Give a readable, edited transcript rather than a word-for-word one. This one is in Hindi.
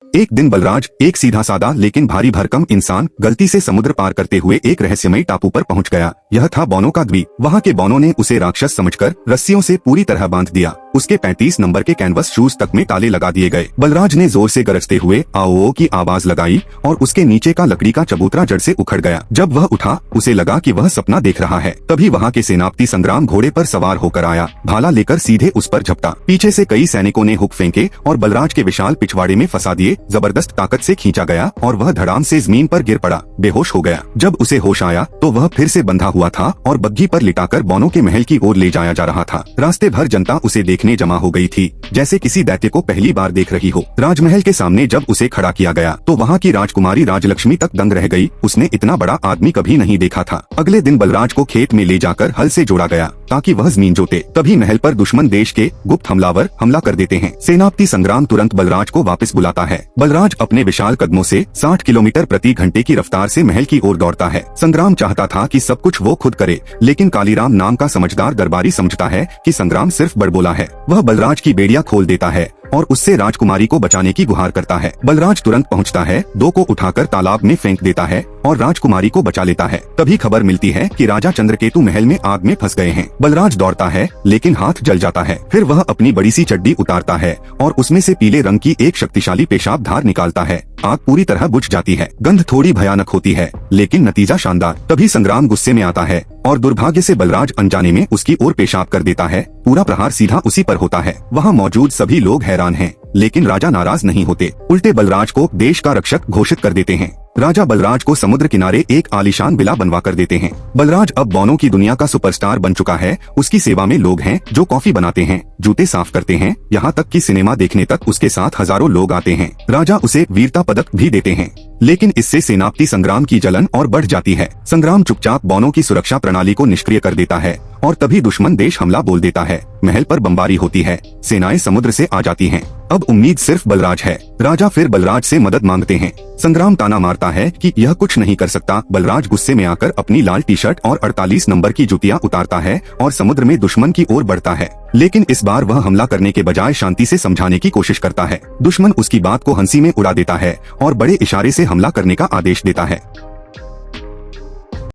एक दिन बलराज, एक सीधा सादा लेकिन भारी भरकम इंसान, गलती से समुद्र पार करते हुए एक रहस्यमयी टापू पर पहुंच गया। यह था बौनों का द्वीप। वहां के बौनों ने उसे राक्षस समझकर रस्सियों से पूरी तरह बांध दिया। उसके 35 नंबर के कैनवस शूज तक में ताले लगा दिए गए। बलराज ने जोर से गरजते हुए आओ की आवाज लगाई और उसके नीचे का लकड़ी का चबूतरा जड़ से उखड़ गया। जब वह उठा, उसे लगा कि वह सपना देख रहा है। तभी वहां के सेनापति संग्राम घोड़े पर सवार होकर आया। भाला लेकर सीधे उस पर झपटा। पीछे से कई सैनिकों ने हुक फेंके और बलराज के विशाल पिछवाड़े में फंसा दिए। जबरदस्त ताकत से खींचा गया और वह धड़ाम से जमीन पर गिर पड़ा, बेहोश हो गया। जब उसे होश आया तो वह फिर से बंधा हुआ था और बग्घी पर लिटाकर बौनों के महल की ओर ले जाया जा रहा था। रास्ते भर जनता उसे देखने जमा हो गई थी, जैसे किसी दैत्य को पहली बार देख रही हो। राजमहल के सामने जब उसे खड़ा किया गया तो वहाँ की राजकुमारी राजलक्ष्मी तक दंग रह गई। उसने इतना बड़ा आदमी कभी नहीं देखा था। अगले दिन बलराज को खेत में ले जाकर हल से जोड़ा गया ताकि वह जमीन जोते। तभी महल पर दुश्मन देश के गुप्त हमलावर हमला कर देते हैं। सेनापति संग्राम तुरंत बलराज को वापस बुलाता है। बलराज अपने विशाल कदमों से 60 किलोमीटर प्रति घंटे की रफ्तार से महल की ओर दौड़ता है। संग्राम चाहता था कि सब कुछ वो खुद करे, लेकिन कालीराम नाम का समझदार दरबारी समझता है कि संग्राम सिर्फ बड़बोला है। वह बलराज की बेड़ियां खोल देता है और उससे राजकुमारी को बचाने की गुहार करता है। बलराज तुरंत पहुंचता है, दो को उठाकर तालाब में फेंक देता है और राजकुमारी को बचा लेता है। तभी खबर मिलती है कि राजा चंद्रकेतु महल में आग में फंस गए हैं। बलराज दौड़ता है लेकिन हाथ जल जाता है। फिर वह अपनी बड़ी सी चड्डी उतारता है और उसमें से पीले रंग की एक शक्तिशाली पेशाब धार निकालता है। आग पूरी तरह बुझ जाती है। गंध थोड़ी भयानक होती है लेकिन नतीजा शानदार। तभी संग्राम गुस्से में आता है और दुर्भाग्य से बलराज अनजाने में उसकी ओर पेशाब कर देता है। पूरा प्रहार सीधा उसी पर होता है। वहाँ मौजूद सभी लोग हैरान हैं, लेकिन राजा नाराज नहीं होते। उल्टे बलराज को देश का रक्षक घोषित कर देते हैं। राजा बलराज को समुद्र किनारे एक आलीशान विला बनवा कर देते हैं। बलराज अब बौनों की दुनिया का सुपरस्टार बन चुका है। उसकी सेवा में लोग हैं जो कॉफी बनाते हैं, जूते साफ करते हैं, यहाँ तक कि सिनेमा देखने तक उसके साथ हजारों लोग आते हैं। राजा उसे वीरता पदक भी देते हैं, लेकिन इससे सेनापति संग्राम की जलन और बढ़ जाती है। संग्राम चुपचाप बौनों की सुरक्षा प्रणाली को निष्क्रिय कर देता है और तभी दुश्मन देश हमला बोल देता है। महल पर बमबारी होती है, सेनाएं समुद्र से आ जाती हैं। अब उम्मीद सिर्फ बलराज है। राजा फिर बलराज से मदद मांगते हैं। संग्राम ताना मारता है कि यह कुछ नहीं कर सकता। बलराज गुस्से में आकर अपनी लाल टी शर्ट और 48 नंबर की जूतियां उतारता है और समुद्र में दुश्मन की ओर बढ़ता है। लेकिन इस बार वह हमला करने के बजाय शांति से समझाने की कोशिश करता है। दुश्मन उसकी बात को हंसी में उड़ा देता है और बड़े इशारे से हमला करने का आदेश देता है।